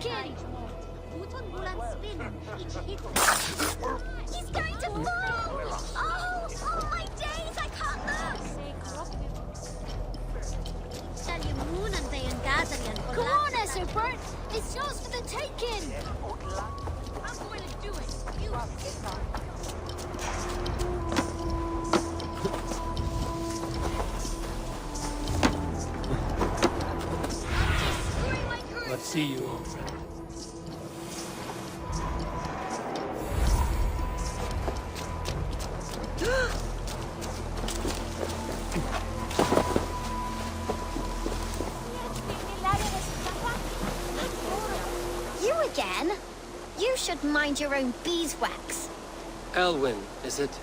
taken! He's going to fall! Oh my days, I can't look! Go on, Esopert! It's yours for the taking! I'm going to do it! You... Let's see you. You again? You should mind your own beeswax. Elwyn, is it?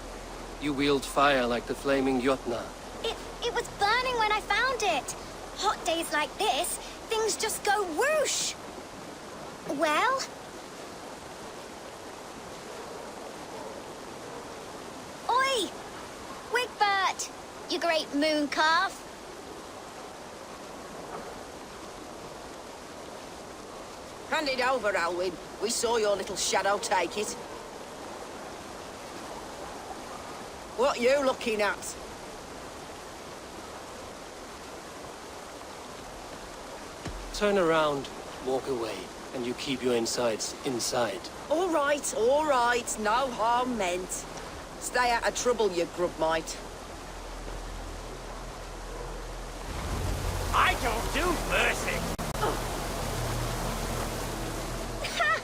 You wield fire like the flaming Jotna. It was burning when I found it. Hot days like this, things just go whoosh. Well? Oi! Wigbert! You great moon calf. Hand it over, Alwyn. We saw your little shadow take it. What you looking at? Turn around, walk away, and you keep your insides inside. All right, no harm meant. Stay out of trouble, you grub mite. I don't do mercy! Ha!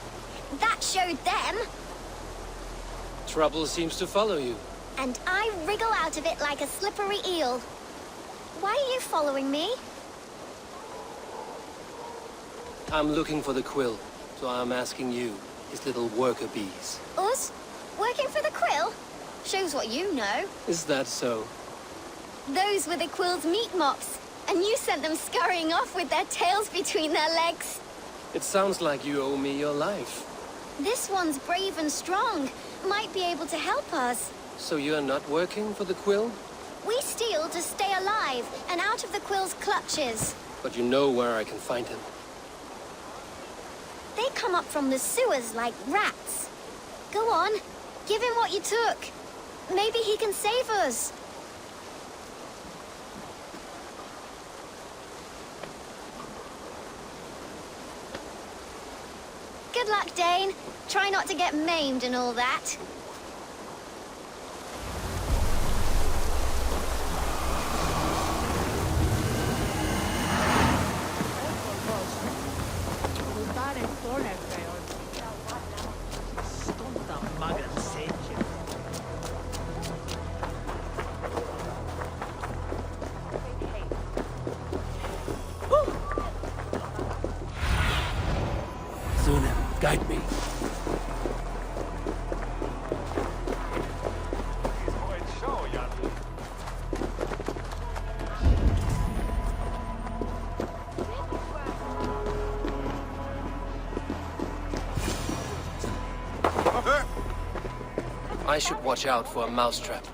That showed them. Trouble seems to follow you. And I wriggle out of it like a slippery eel. Why are you following me? I'm looking for the quill, so I'm asking you, his little worker bees. Us? Working for the quill? Shows what you know. Is that so? Those were the quill's meat mops, and you sent them scurrying off with their tails between their legs. It sounds like you owe me your life. This one's brave and strong. Might be able to help us. So you're not working for the quill? We steal to stay alive and out of the quill's clutches. But you know where I can find him. They come up from the sewers like rats. Go on, give him what you took. Maybe he can save us. Good luck, Dane. Try not to get maimed and all that. Sunan, guide me. I should watch out for a mousetrap.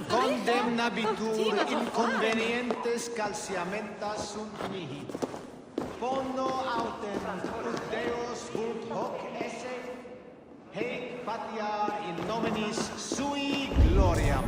Condemnabitur inconvenientes calciamentas sunt mihi. Bono autem ut Deus vult hoc esse, hec patiar in nominis sui gloriam.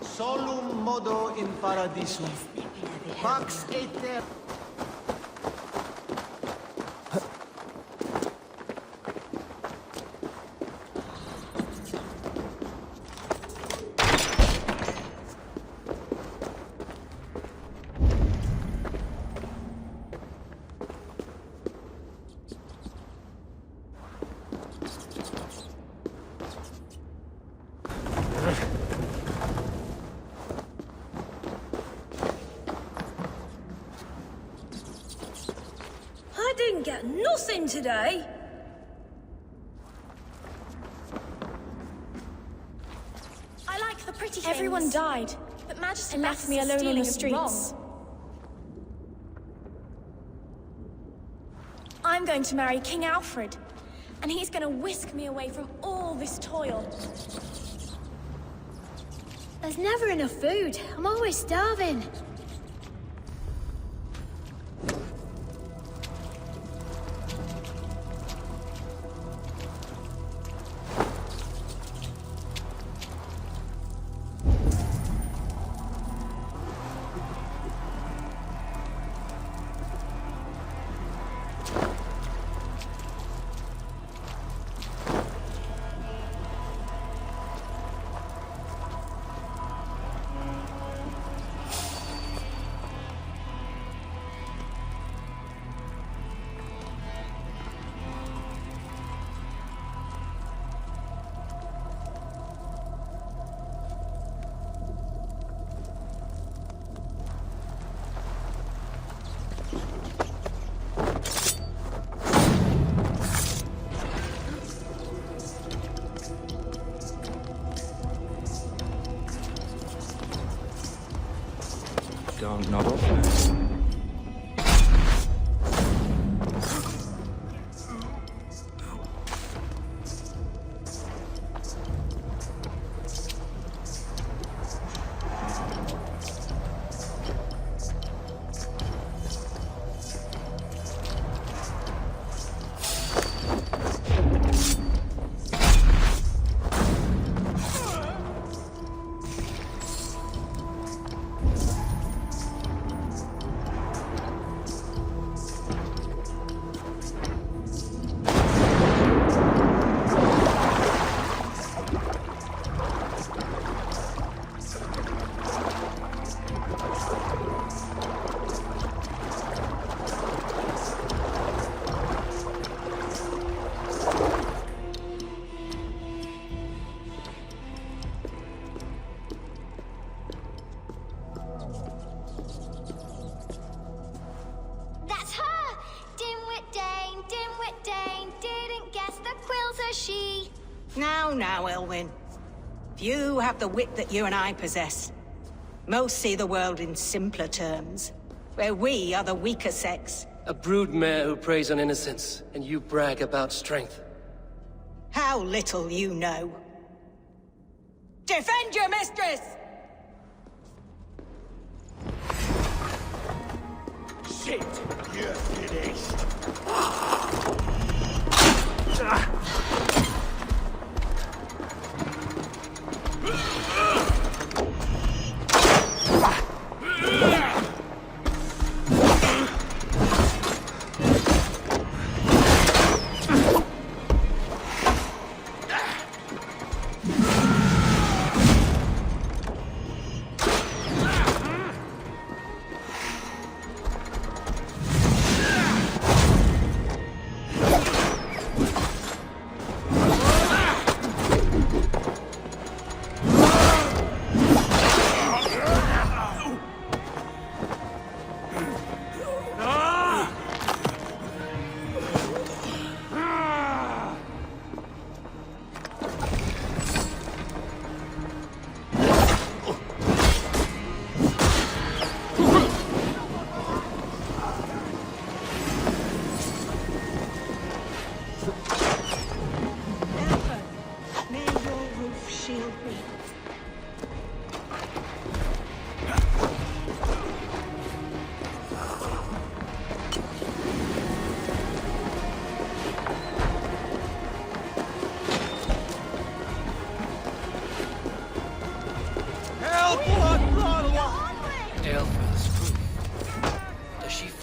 Solum modo in paradisum. Pax aeter. I didn't get nothing today. I like the pretty things. Everyone died But Majesty and left me alone on the streets. I'm going to marry King Alfred, and he's going to whisk me away from all this toil. There's never enough food. I'm always starving. Don't nod off. That's her! Dimwit Dane, didn't guess the quilter she. Now, Elwyn. Few have the wit that you and I possess. Most see the world in simpler terms, where we are the weaker sex. A broodmare who preys on innocence, and you brag about strength. How little you know. Defend your mistress! Shit! You're finished!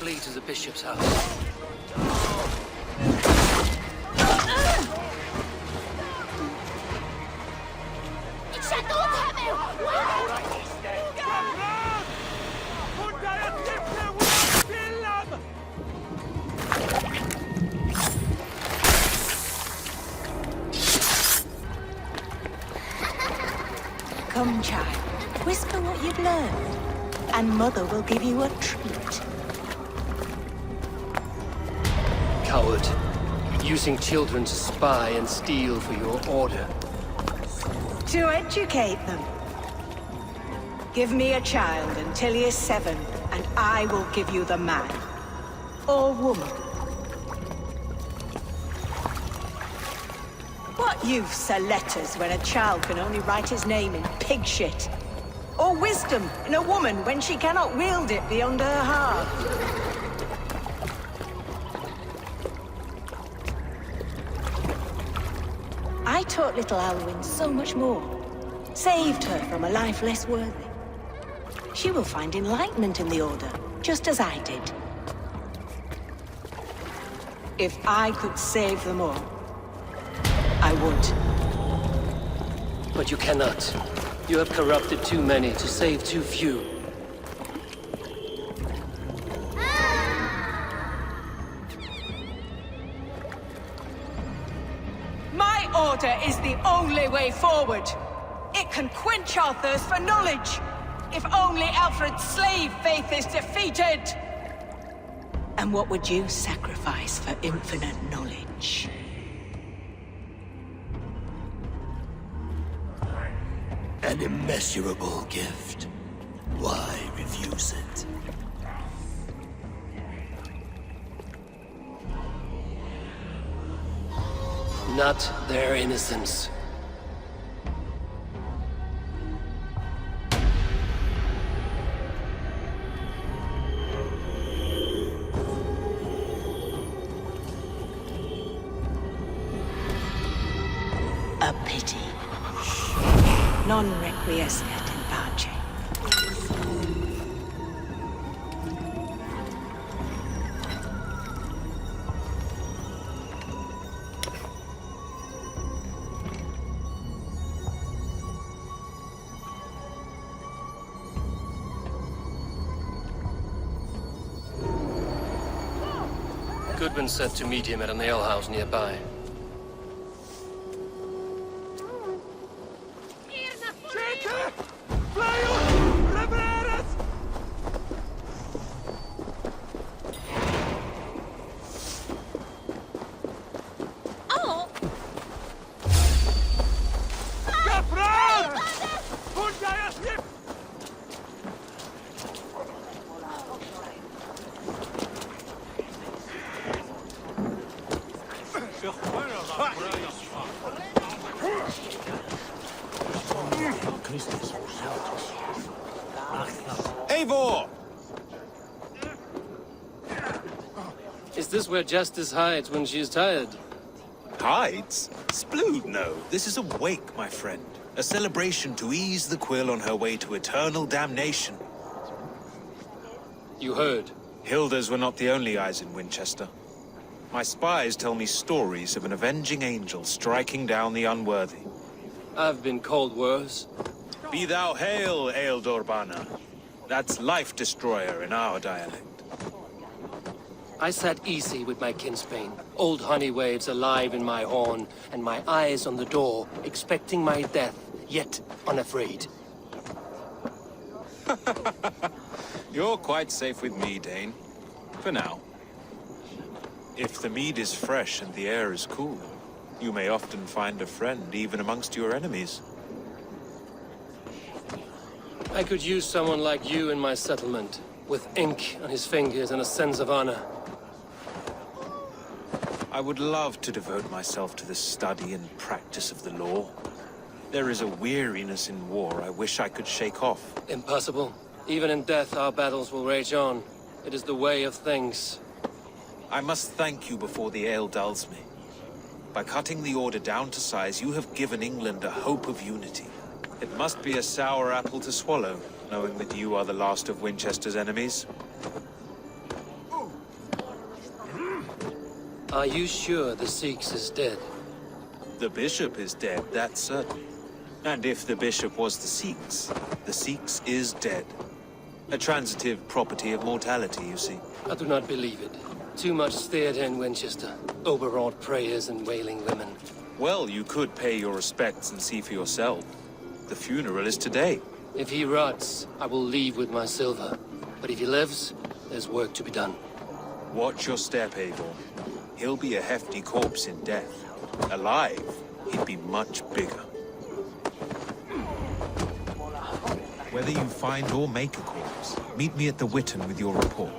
flee to the bishop's house. Come, child. Whisper what you've learned, and Mother will give you a treat. Coward. Using children to spy and steal for your order. To educate them. Give me a child until he is 7, and I will give you the man. Or woman. What use are letters when a child can only write his name in pig shit? Or wisdom in a woman when she cannot wield it beyond her heart? I taught little Alwyn so much more. Saved her from a life less worthy. She will find enlightenment in the Order, just as I did. If I could save them all, I would. But you cannot. You have corrupted too many to save too few. My order is the only way forward. It can quench our thirst for knowledge. If only Alfred's slave faith is defeated. And what would you sacrifice for infinite knowledge? An immeasurable gift. Why refuse it? Not their innocence. A pity. Non requiescat in pace. Goodman said to meet him at an alehouse nearby. Eivor! Is this where Justice hides when she is tired? Hides? Splood, no. This is a wake, my friend. A celebration to ease the quill on her way to eternal damnation. You heard. Hilda's were not the only eyes in Winchester. My spies tell me stories of an avenging angel striking down the unworthy. I've been called worse. Be thou hail, Ealdorbanna. That's Life Destroyer in our dialect. I sat easy with my kinsbane, old honey waves alive in my horn, and my eyes on the door, expecting my death, yet unafraid. You're quite safe with me, Dane. For now. If the mead is fresh and the air is cool, you may often find a friend even amongst your enemies. I could use someone like you in my settlement, with ink on his fingers and a sense of honor. I would love to devote myself to the study and practice of the law. There is a weariness in war I wish I could shake off. Impossible. Even in death, our battles will rage on. It is the way of things. I must thank you before the ale dulls me. By cutting the Order down to size, you have given England a hope of unity. It must be a sour apple to swallow, knowing that you are the last of Winchester's enemies. Are you sure the Sikhs is dead? The bishop is dead, that's certain. And if the bishop was the Sikhs is dead. A transitive property of mortality, you see. I do not believe it. Too much theatre in Winchester. Overwrought prayers and wailing women. Well, you could pay your respects and see for yourself. The funeral is today. If he rots, I will leave with my silver. But if he lives, there's work to be done. Watch your step, Eivor. He'll be a hefty corpse in death. Alive, he'd be much bigger. Whether you find or make a corpse, meet me at the Witten with your report.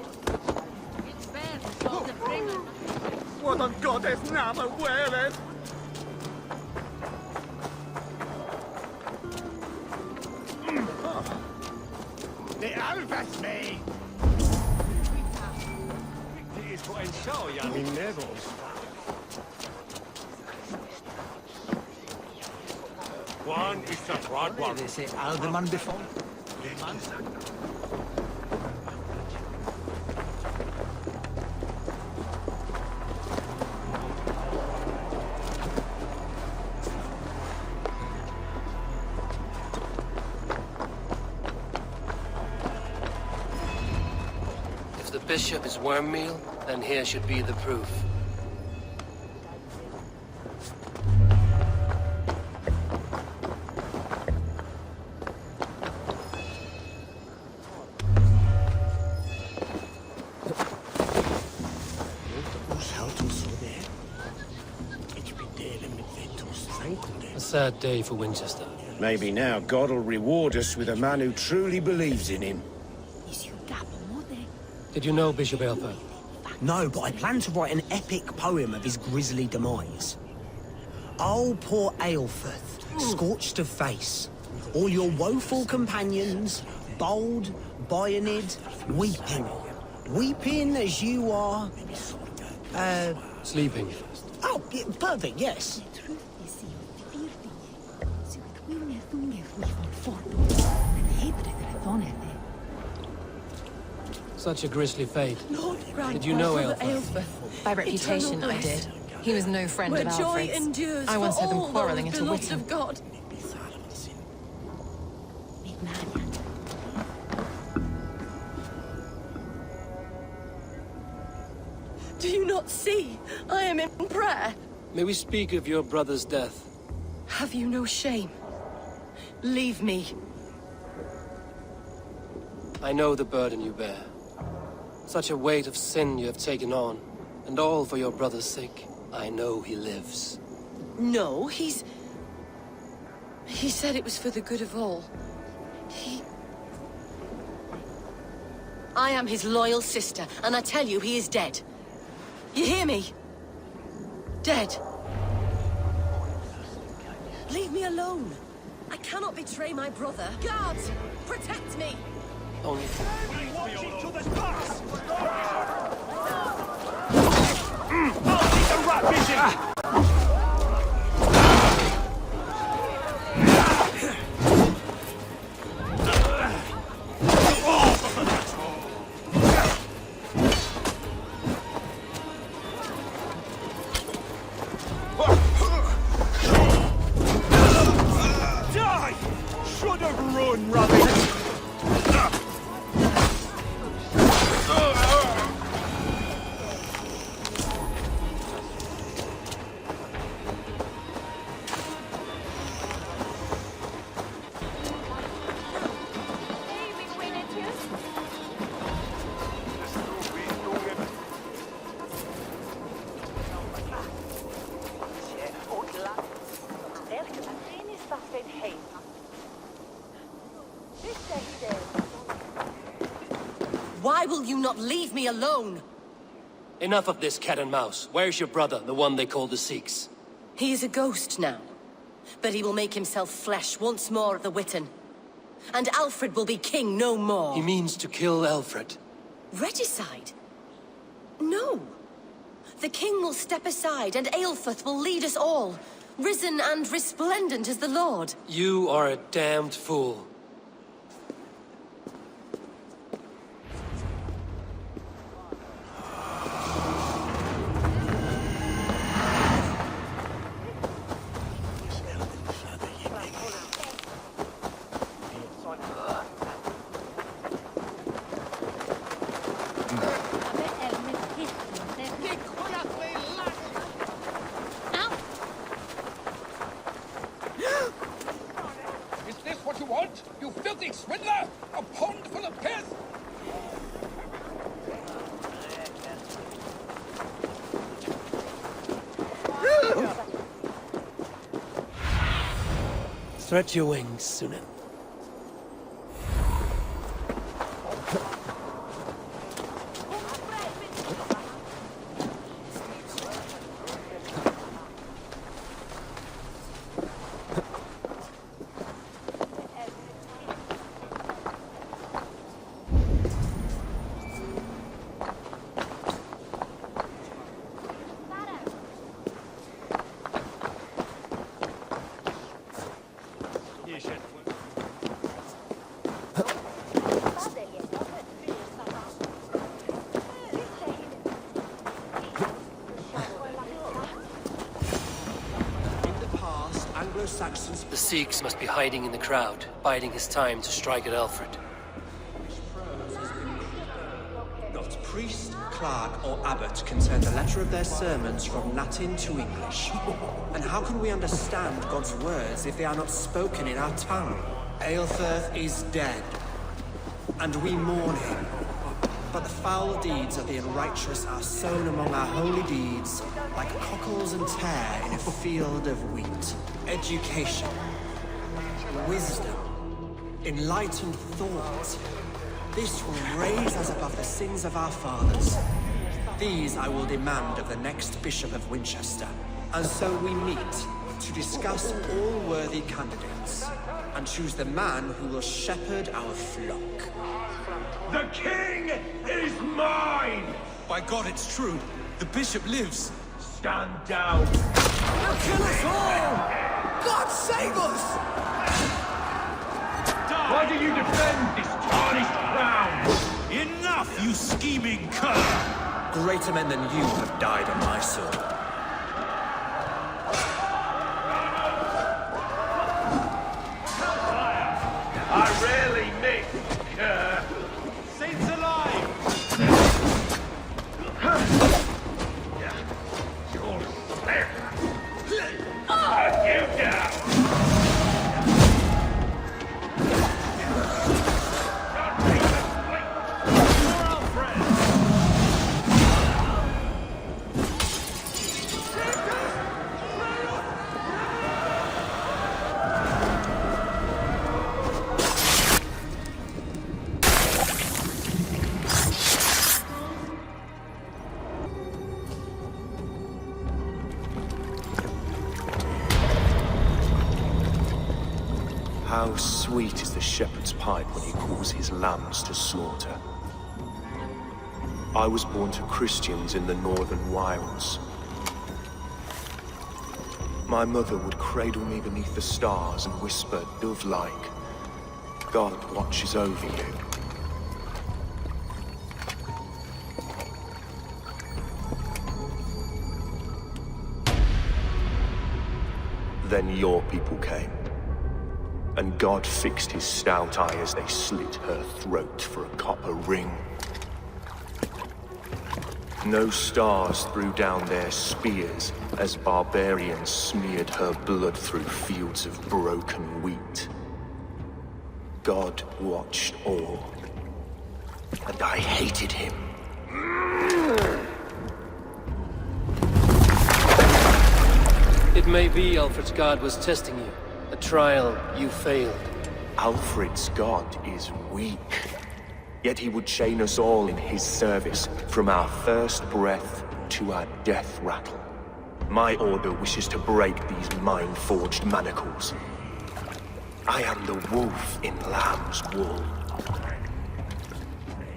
What on God's name where it? Det alvas mig! Det är på en show, jag min nervös. One is the broad one. Det är Alderman before. If the bishop is worm meal, then here should be the proof. A sad day for Winchester. Maybe now God will reward us with a man who truly believes in him. Did you know Bishop Aelfir? No, but I plan to write an epic poem of his grisly demise. Oh, poor Aelfirth, scorched of face. All your woeful companions, bold, bayoneted, weeping. Weeping as you are... Sleeping. Oh, yeah, perfect, yes. Such a grisly fate. Did you know Aelfir? By reputation, I did. He was no friend of Alfred's. I once heard them quarrelling at a Witten. God. Do you not see? I am in prayer. May we speak of your brother's death? Have you no shame? Leave me. I know the burden you bear. Such a weight of sin you have taken on, and all for your brother's sake. I know he lives. No, He said it was for the good of all. I am his loyal sister, and I tell you, he is dead. You hear me? Dead. Leave me alone. I cannot betray my brother. Guards, protect me. Only... Die! Should have run, Robin! Why will you not leave me alone? Enough of this cat and mouse. Where's your brother, the one they call the Sikhs? He is a ghost now. But he will make himself flesh once more at the Witten. And Alfred will be king no more. He means to kill Alfred. Regicide? No. The king will step aside and Aelfirth will lead us all. Risen and resplendent as the Lord. You are a damned fool. Stretch your wings, Sunan. The Sikhs must be hiding in the crowd, biding his time to strike at Alfred. Not priest, clerk, or abbot can turn the letter of their sermons from Latin to English. And how can we understand God's words if they are not spoken in our tongue? Aelfirth is dead, and we mourn him. But the foul deeds of the unrighteous are sown among our holy deeds, like cockles and tare in a field of wheat. Education, wisdom, enlightened thought. This will raise us above the sins of our fathers. These I will demand of the next Bishop of Winchester. And so we meet to discuss all worthy candidates and choose the man who will shepherd our flock. The king is mine! By God, it's true. The bishop lives. Stand down. They'll kill us all! God save us! Why do you defend this tarnished crown? Enough, you scheming cur! Greater men than you have died on my sword. I rarely miss, cur. Saints alive! You're safe. Cut you down! How sweet is the shepherd's pipe when he calls his lambs to slaughter. I was born to Christians in the northern wilds. My mother would cradle me beneath the stars and whisper, dove-like, God watches over you. Then your people came. And God fixed his stout eye as they slit her throat for a copper ring. No stars threw down their spears as barbarians smeared her blood through fields of broken wheat. God watched all, and I hated him. It may be Alfred's God was testing you. A trial you failed. Alfred's God is weak. Yet he would chain us all in his service, from our first breath to our death rattle. My order wishes to break these mind-forged manacles. I am the wolf in lamb's wool.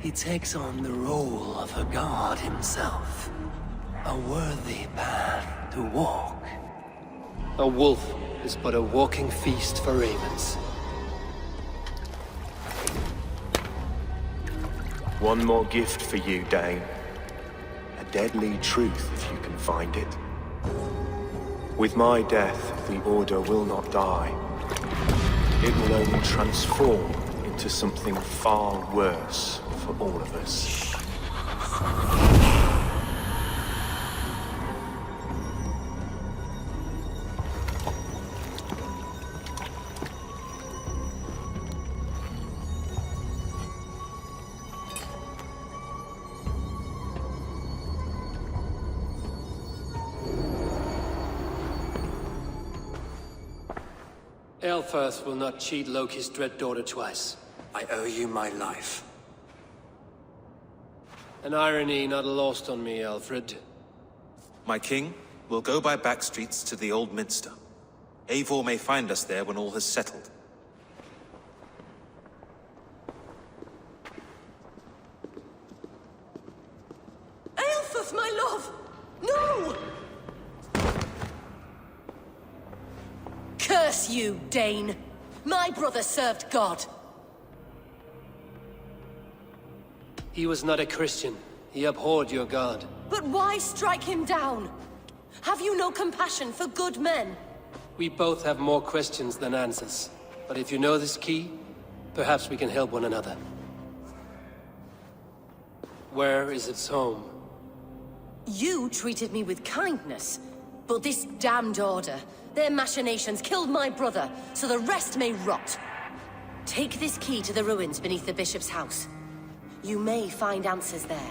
He takes on the role of a god himself. A worthy path to walk. A wolf is but a walking feast for ravens. One more gift for you, Dane. A deadly truth, if you can find it. With my death, the Order will not die. It will only transform into something far worse for all of us. Aelfirth will not cheat Loki's dread daughter twice. I owe you my life. An irony not lost on me, Alfred. My king, we'll go by back streets to the Old Minster. Eivor may find us there when all has settled. Aelfirth, my love! No! Curse you, Dane! My brother served God. He was not a Christian. He abhorred your god. But why strike him down? Have you no compassion for good men? We both have more questions than answers. But if you know this key, perhaps we can help one another. Where is its home? You treated me with kindness, but this damned order, their machinations killed my brother, so the rest may rot. Take this key to the ruins beneath the bishop's house. You may find answers there.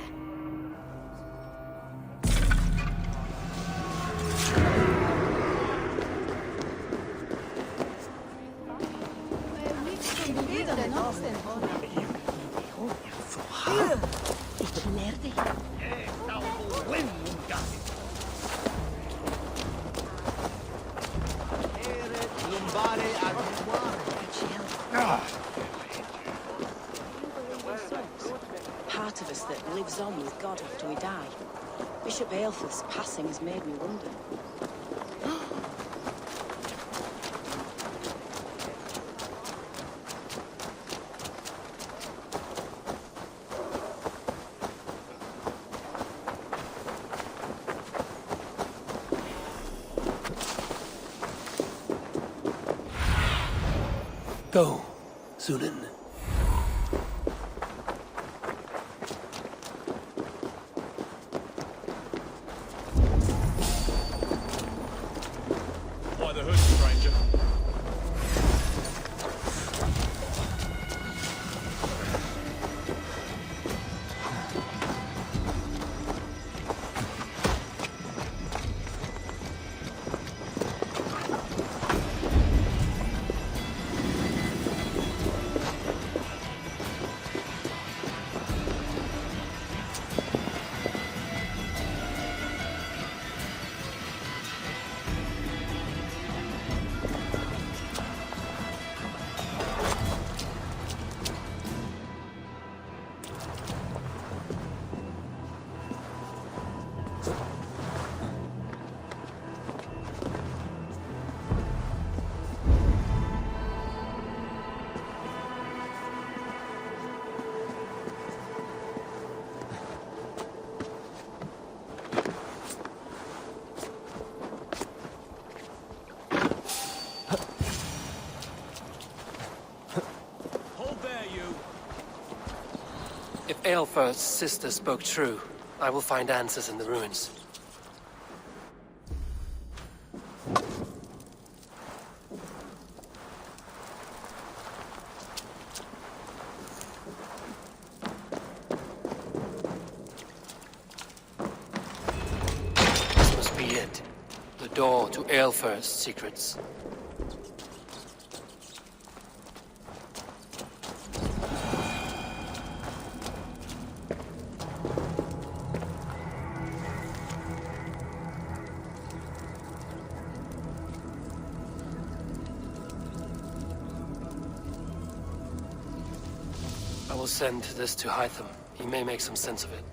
Part of us that lives on with God after we die. Bishop Aelfirth's passing has made me wonder. Go, Sunan. Why the hood, stranger? If Aelfirth's sister spoke true, I will find answers in the ruins. This must be it. The door to Aelfirth's secrets. I will send this to Hytham. He may make some sense of it.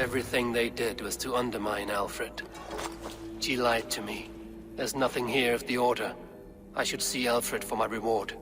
Everything they did was to undermine Alfred. She lied to me. There's nothing here of the Order. I should see Alfred for my reward.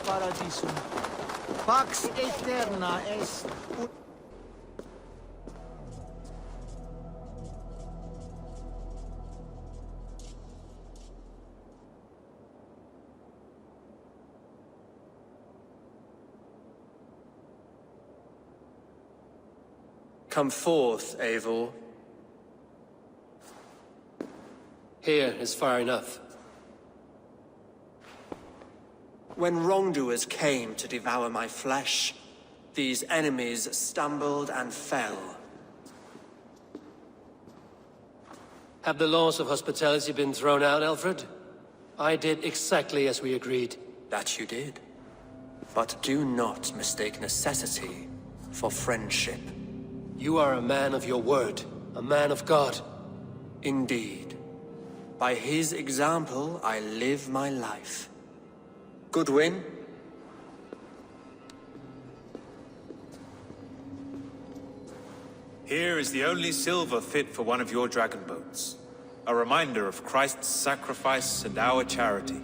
Paradisum. Pax eterna est. Come forth, Eivor. Here is far enough. When wrongdoers came to devour my flesh, these enemies stumbled and fell. Have the laws of hospitality been thrown out, Alfred? I did exactly as we agreed. That you did. But do not mistake necessity for friendship. You are a man of your word, a man of God. Indeed. By his example, I live my life. Goodwin? Here is the only silver fit for one of your dragon boats. A reminder of Christ's sacrifice and our charity.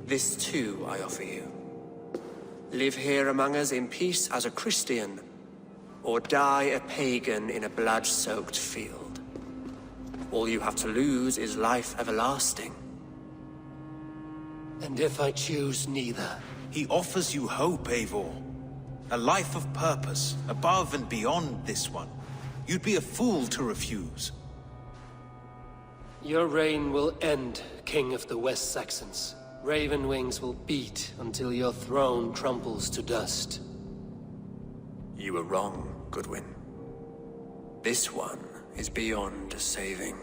This too I offer you. Live here among us in peace as a Christian, or die a pagan in a blood-soaked field. All you have to lose is life everlasting. And if I choose neither? He offers you hope, Eivor. A life of purpose, above and beyond this one. You'd be a fool to refuse. Your reign will end, King of the West Saxons. Raven wings will beat until your throne crumbles to dust. You were wrong, Goodwin. This one is beyond saving.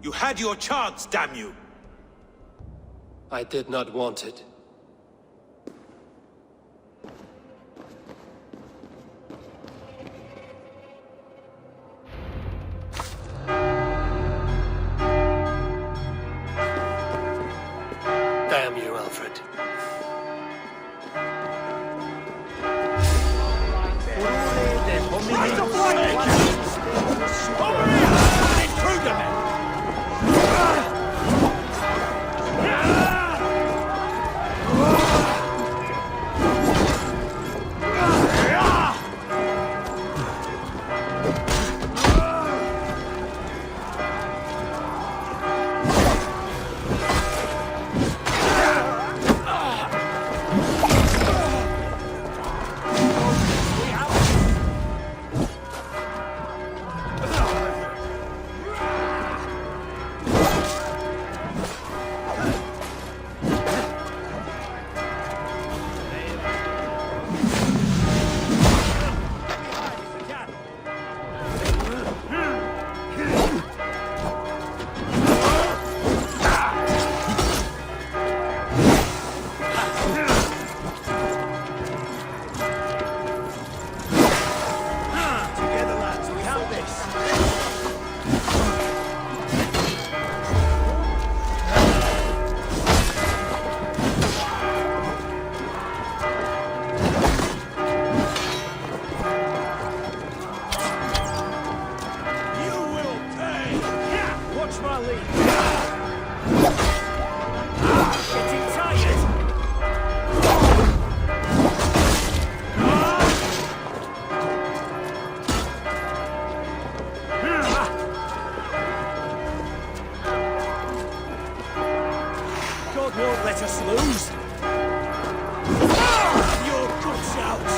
You had your chance, damn you! I did not want it. Damn you, Alfred. God won't let us lose. Your guts out.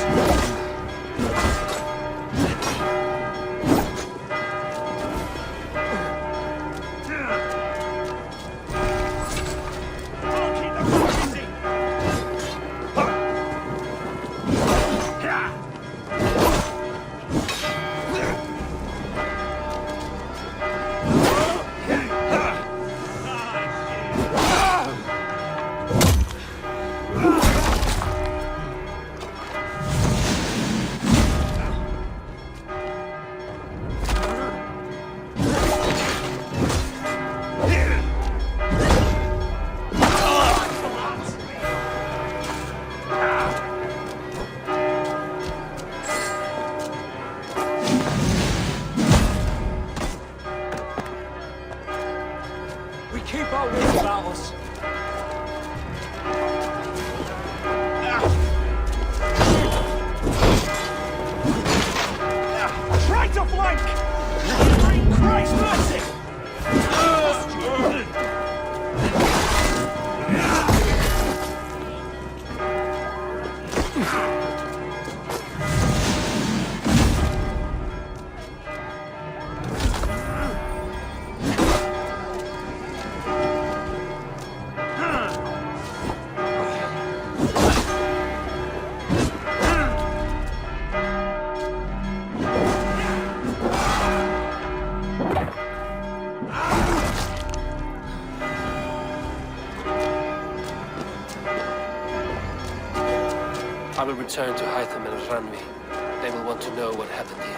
I will return to Hytham and Ranvi. They will want to know what happened here.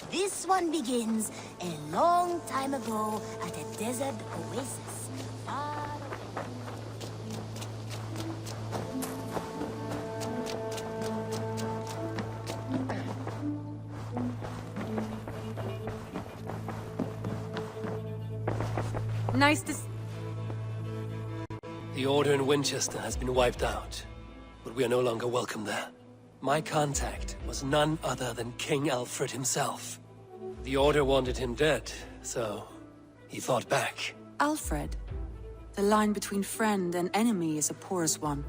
This one begins a long time ago at a desert oasis. Far away. Nice to... The Order in Winchester has been wiped out, but we are no longer welcome there. My contact was none other than King Alfred himself. The Order wanted him dead, so he fought back. Alfred. The line between friend and enemy is a porous one.